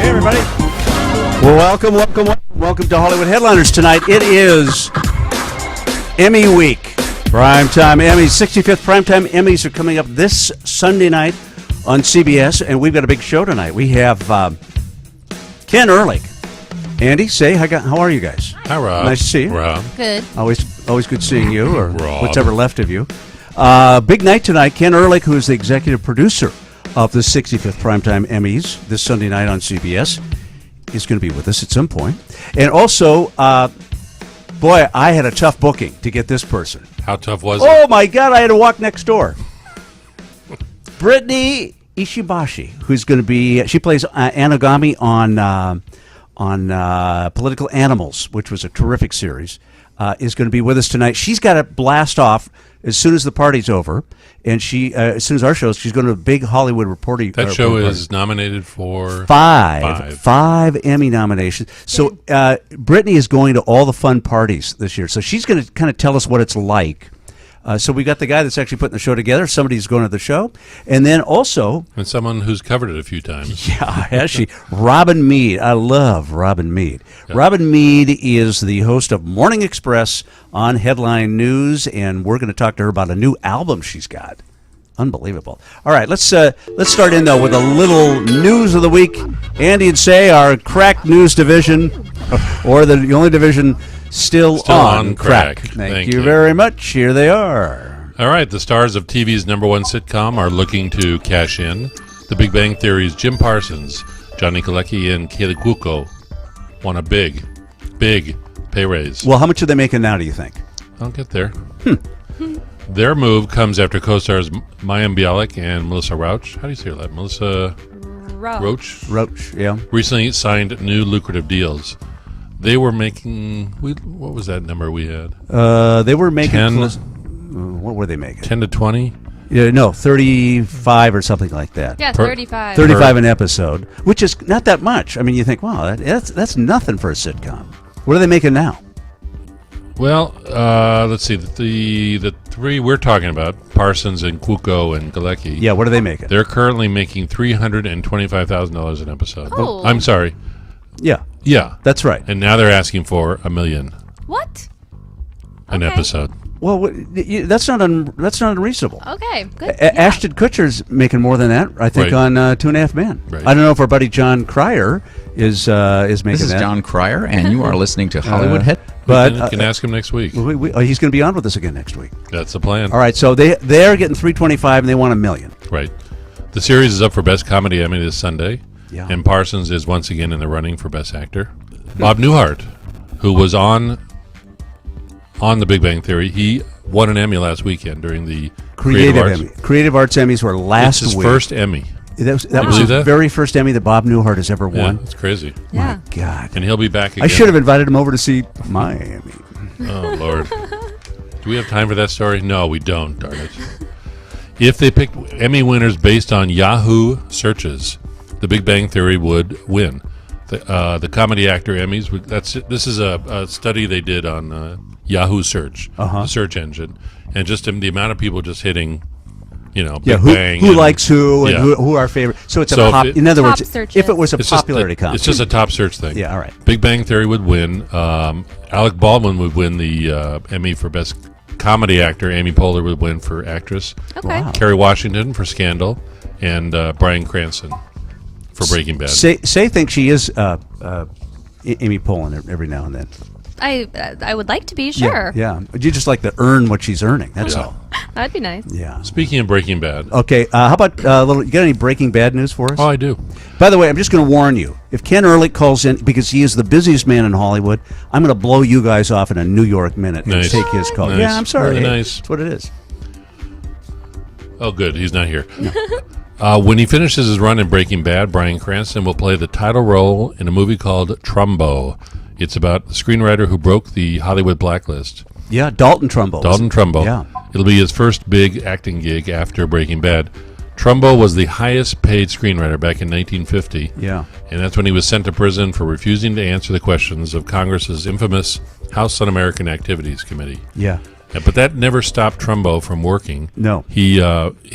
Hey, everybody. Well, welcome to Hollywood Headliners tonight. It is Emmy week. Primetime Emmys, 65th Primetime Emmys are coming up this Sunday night on CBS, and we've got a big show tonight. We have Ken Ehrlich. Andy, say, how are you guys? Hi, Rob. Nice to see you. Rob. Good. Always good seeing you, or Rob. what's ever left of you. Big night tonight. Ken Ehrlich, who is the executive producer of the 65th Primetime Emmys this Sunday night on CBS, is going to be with us at some point. And also, boy, I had a tough booking to get this person. How tough was it? Oh, my God, I had to walk next door. Brittany Ishibashi, who's going to be, she plays Anagami on Political Animals, which was a terrific series, is going to be with us tonight. She's got to blast off as soon as the party's over, and as soon as our show's, she's going to a big Hollywood reporting. That show is nominated for five Emmy nominations. So Brittany is going to all the fun parties this year. So she's going to kind of tell us what it's like. So we got the guy that's actually putting the show together, somebody who's going to the show, and then also... And someone who's covered it a few times. Yeah, has she? Robin Meade. I love Robin Meade. Yeah. Robin Meade is the host of Morning Express on Headline News, and we're going to talk to her about a new album she's got. Unbelievable. All right, let's start in, though, with a little news of the week. Andy and Say, our crack news division, or the only division... Still on crack. Thank you very much. Here they are. All right. The stars of TV's #1 sitcom are looking to cash in. The Big Bang Theory's Jim Parsons, Johnny Galecki, and Kaylee Cuoco want a big pay raise. Well, how much are they making now, do you think? I'll get there. Their move comes after co-stars Mayim Bialik and Melissa Rauch. How do you say that? Melissa Roach? Roach, yeah. Recently signed new lucrative deals. They were making, what was that number we had? They were making 10, what were they making? 10 to 20? Yeah, no, 35 or something like that. Yeah, 35. 35 an episode, which is not that much. I mean, you think, wow, that's nothing for a sitcom. What are they making now? Well, let's see. The three we're talking about, Parsons and Cuoco and Galecki. Yeah, what are they making? They're currently making $325,000 an episode. Oh. I'm sorry. Yeah, that's right. And now they're asking for $1 million. What? An episode. Well, that's not unreasonable. Okay, good. Ashton Kutcher's making more than that, I think, on 2.5 Men. Right. I don't know if our buddy John Cryer is making that. This is John Cryer, and you are listening to Hollywood Head. But you can ask him next week. He's going to be on with us again next week. That's the plan. All right, so they're getting $325 and they want $1 million. Right. The series is up for Best Comedy Emmy this Sunday. Yeah. And Parsons is once again in the running for Best Actor. Bob Newhart, who was on The Big Bang Theory, he won an Emmy last weekend during the Creative Arts. Emmy. Creative Arts Emmys were last week. It's his first Emmy. That was the very first Emmy that Bob Newhart has ever won. Yeah, it's crazy. Yeah. My God. And he'll be back again. I should have invited him over to see my Emmy. Oh, Lord. Do we have time for that story? No, we don't, darn it. If they picked Emmy winners based on Yahoo searches, The Big Bang Theory would win. The comedy actor Emmys. This is a study they did on Yahoo Search, the search engine, and just the amount of people just hitting, Big Bang. Who likes who, and who our favorite. So it's in other words, searches. if it was a popularity contest. It's just a top search thing. Yeah, all right. Big Bang Theory would win. Alec Baldwin would win the Emmy for Best Comedy Actor. Amy Poehler would win for Actress. Okay. Wow. Kerry Washington for Scandal, and Bryan Cranston for Breaking Bad. Say thinks she is Amy Poehler every now and then. I would like to be, sure. Yeah. You just like to earn what she's earning. That's all. That'd be nice. Yeah. Speaking of Breaking Bad. Okay. How about you got any Breaking Bad news for us? Oh, I do. By the way, I'm just going to warn you. If Ken Ehrlich calls in, because he is the busiest man in Hollywood, I'm going to blow you guys off in a New York minute and take his call. Nice. Yeah, I'm sorry. Really nice. That's what it is. Oh, good. He's not here. When he finishes his run in Breaking Bad, Bryan Cranston will play the title role in a movie called Trumbo. It's about the screenwriter who broke the Hollywood blacklist. Yeah, Dalton Trumbo. Dalton Trumbo. Yeah. It'll be his first big acting gig after Breaking Bad. Trumbo was the highest paid screenwriter back in 1950. Yeah. And that's when he was sent to prison for refusing to answer the questions of Congress's infamous House Un-American Activities Committee. Yeah. But that never stopped Trumbo from working. No. He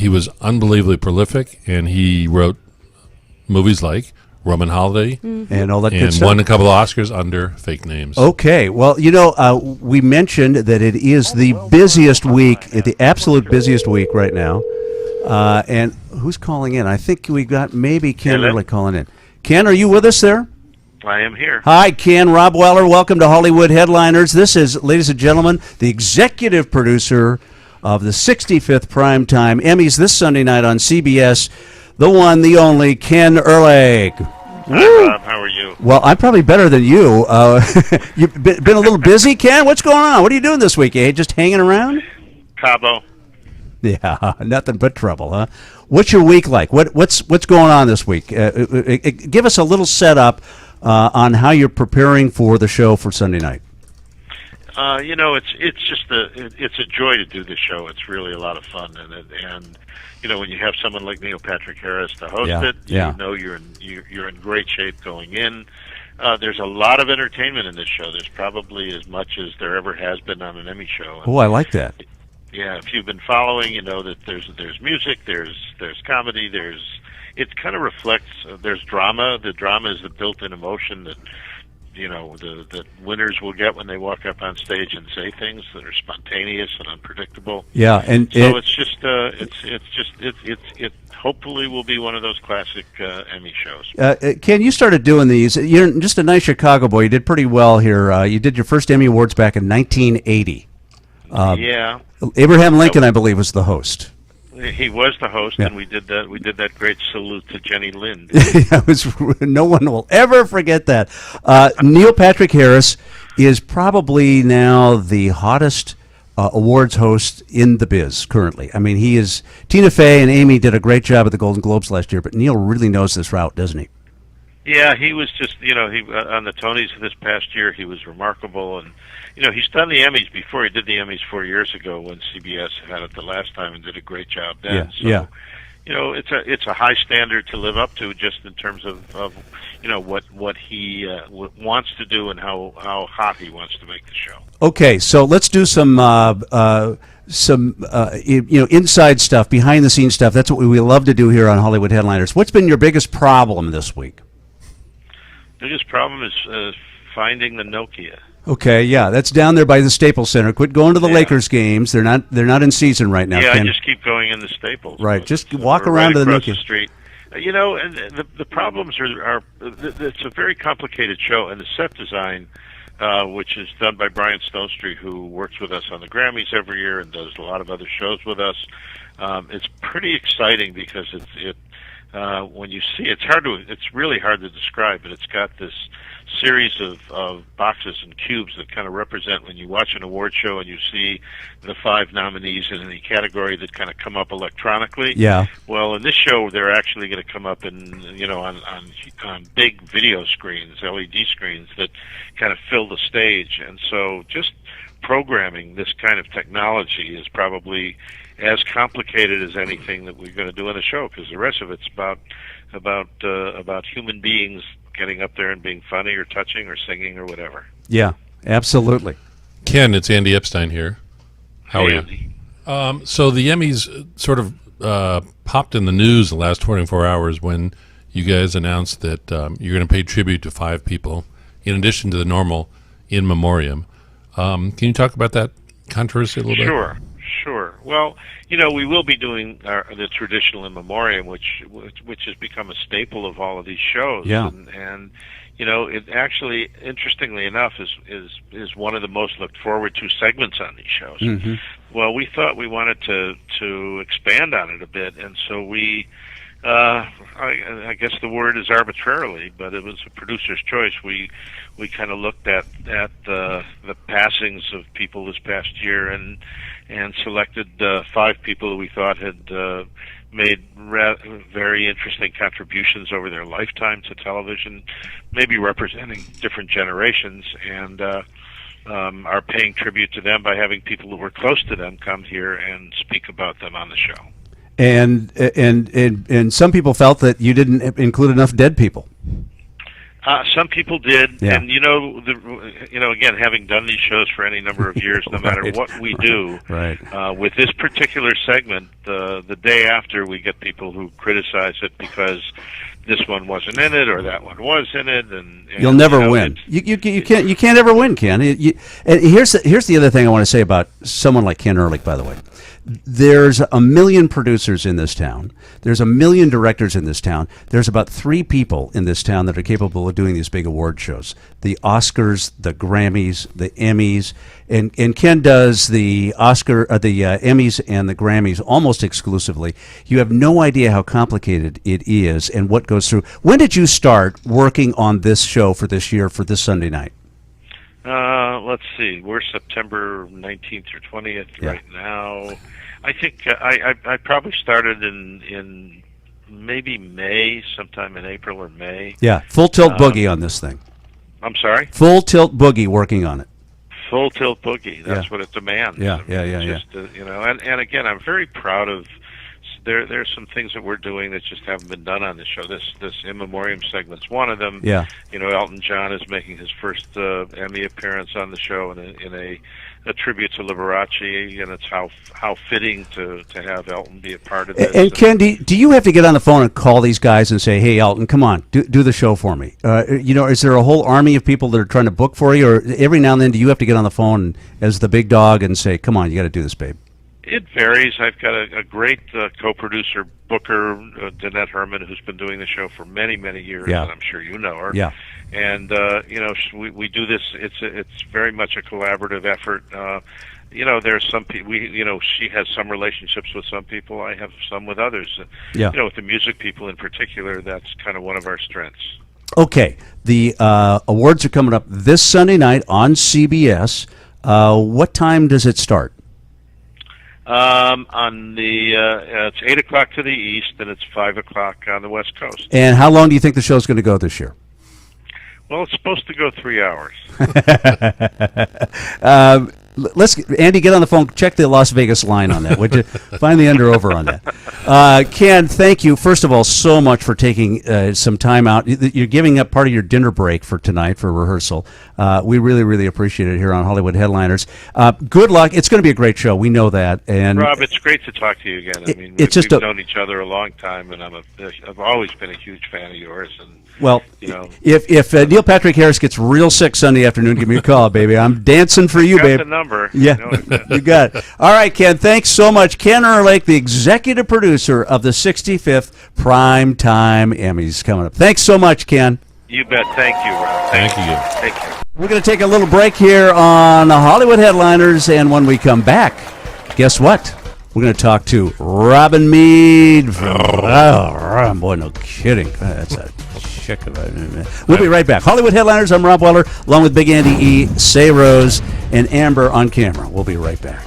was unbelievably prolific, and he wrote movies like Roman Holiday, and all that good and stuff. won a couple of Oscars under fake names. Okay, well, we mentioned that it is the busiest week, the absolute busiest week right now. And who's calling in? I think we got maybe Ken Hello? Ehrlich calling in. Ken, are you with us there? I am here. Hi, Ken. Rob Weller. Welcome to Hollywood Headliners. This is, ladies and gentlemen, the executive producer of the 65th Primetime Emmys this Sunday night on CBS, the one, the only, Ken Ehrlich. Hi, Rob. How are you? Well, I'm probably better than you. You've been a little busy, Ken? What's going on? What are you doing this week, eh? Just hanging around? Cabo. Yeah, nothing but trouble, huh? What's your week like? What's going on this week? Give us a little setup on how you're preparing for the show for Sunday night. It's a joy to do the show. It's really a lot of fun, and when you have someone like Neil Patrick Harris to host it, yeah. you know you're in great shape going in. There's a lot of entertainment in this show. There's probably as much as there ever has been on an Emmy show. Oh, I like that. Yeah, if you've been following, you know that there's music, there's comedy, it kind of reflects. There's drama. The drama is the built-in emotion that the winners will get when they walk up on stage and say things that are spontaneous and unpredictable. Yeah, and so it hopefully will be one of those classic Emmy shows. Ken, you started doing these. You're just a nice Chicago boy. You did pretty well here. You did your first Emmy Awards back in 1980. Yeah. Abraham Lincoln, I believe, was the host. He was the host, Yeah. and we did that great salute to Jenny Lind. No one will ever forget that. Neil Patrick Harris is probably now the hottest awards host in the biz currently. I mean, he is. Tina Fey and Amy did a great job at the Golden Globes last year, but Neil really knows this route, doesn't he? Yeah, he was just, he on the Tonys this past year, he was remarkable, and he's done the Emmys before. He did the Emmys 4 years ago when CBS had it the last time and did a great job then. Yeah. It's a high standard to live up to, just in terms of what he wants to do and how hot he wants to make the show. Okay, so let's do some inside stuff, behind the scenes stuff. That's what we love to do here on Hollywood Headliners. What's been your biggest problem this week? Biggest problem is finding the Nokia. Okay, yeah, that's down there by the Staples Center. Quit going to the Yeah. Lakers games. They're not in season right now. Yeah, Ken. I just keep going in the Staples. Right, just walk We're around to the across Nokia. the street. And the problems are it's a very complicated show, and the set design, which is done by Brian Stonestreet, who works with us on the Grammys every year and does a lot of other shows with us. It's pretty exciting because when you see it's really hard to describe, but it's got this series of boxes and cubes that kind of represent, when you watch an award show and you see the 5 nominees in any category that kind of come up electronically. Yeah. Well, in this show, they're actually going to come up in on big video screens, LED screens that kind of fill the stage, and so just programming this kind of technology is probably as complicated as anything that we're going to do in the show, because the rest of it's about human beings getting up there and being funny or touching or singing or whatever. Yeah, absolutely. Ken, it's Andy Epstein here. How are Andy. you? So the Emmys sort of popped in the news the last 24 hours when you guys announced that you're going to pay tribute to 5 people in addition to the normal in memoriam. Can you talk about that controversy a little bit? Sure. Well, we will be doing the traditional in memoriam, which has become a staple of all of these shows. Yeah. And it actually, interestingly enough, is one of the most looked forward to segments on these shows. Mm-hmm. Well, we thought we wanted to expand on it a bit, and so we. I guess the word is arbitrarily, but it was a producer's choice. We kind of looked at the passings of people this past year and selected 5 people who we thought had made very interesting contributions over their lifetime to television, maybe representing different generations, and are paying tribute to them by having people who were close to them come here and speak about them on the show. And some people felt that you didn't include enough dead people. Some people did, Yeah. and again, having done these shows for any number of years, no matter Right. what we do, Right. With this particular segment, the day after, we get people who criticize it because this one wasn't in it or that one was in it, and You'll never you know, win. You can't ever win, Ken. And here's the other thing I want to say about someone like Ken Ehrlich, by the way. There's a million producers in this town. There's a million directors in this town. There's about 3 people in this town that are capable of doing these big award shows: the Oscars, the Grammys, the Emmys, and Ken does the Emmys and the Grammys almost exclusively. You have no idea how complicated it is and what goes through. When did you start working on this show for this year, for this Sunday night? Let's see. We're September 19th or 20th Yeah. right now. I think I probably started in maybe May, sometime in April or May. Yeah, full tilt boogie on this thing. I'm sorry? Full tilt boogie working on it. Full tilt boogie. That's Yeah. what it demands. Yeah, I mean, yeah. it's just, you know, and again, I'm very proud of. There's some things that we're doing that just haven't been done on this show. This in memoriam segment's one of them. Yeah. You know, Elton John is making his first Emmy appearance on the show in a tribute to Liberace, and it's how fitting to have Elton be a part of this. And Ken, do you have to get on the phone and call these guys and say, "Hey, Elton, come on, do the show for me"? You know, is there a whole army of people that are trying to book for you, or every now and then do you have to get on the phone as the big dog and say, "Come on, you got to do this, babe"? It varies. I've got a great co-producer, Booker, Danette Herman, who's been doing the show for many, many years, Yeah. and I'm sure you know her. Yeah. And you know, we do this. It's very much a collaborative effort. You know, there's some people. You know, she has some relationships with some people. I have some with others. Yeah. You know, with the music people in particular, that's kind of one of our strengths. Okay, the awards are coming up this Sunday night on CBS. What time does it start? On the it's 8 o'clock to the east, and it's 5 o'clock on the west coast. And how long do you think the show's going to go this year? Well, it's supposed to go 3 hours. Let's Andy, get on the phone. Check the Las Vegas line on that. Would you find the under/over on that? Ken, thank you first of all so much for taking some time out. You're giving up part of your dinner break for tonight for rehearsal. We really, really appreciate it here on Hollywood Headliners. Good luck. It's going to be a great show. We know that. And Rob, it's great to talk to you again. I mean, it's just we've known each other a long time, and I've always been a huge fan of yours. And well, you know, if Neil Patrick Harris gets real sick Sunday afternoon, give me a call, baby. I'm dancing for you, got babe. the number. Yeah, You know it. you got it. All right, Ken, thanks so much. Ken Ehrlich, the executive producer of the 65th Primetime Emmys coming up. Thanks so much, Ken. You bet. Thank you, Rob. Thank you. Take care. We're going to take a little break here on Hollywood Headliners, and when we come back, guess what? We're going to talk to Robin Meade. Boy, no kidding. That's a chick of a... We'll be right back. Hollywood Headliners, I'm Rob Weller, along with Big Andy E., Say Rose, and Amber on camera. We'll be right back.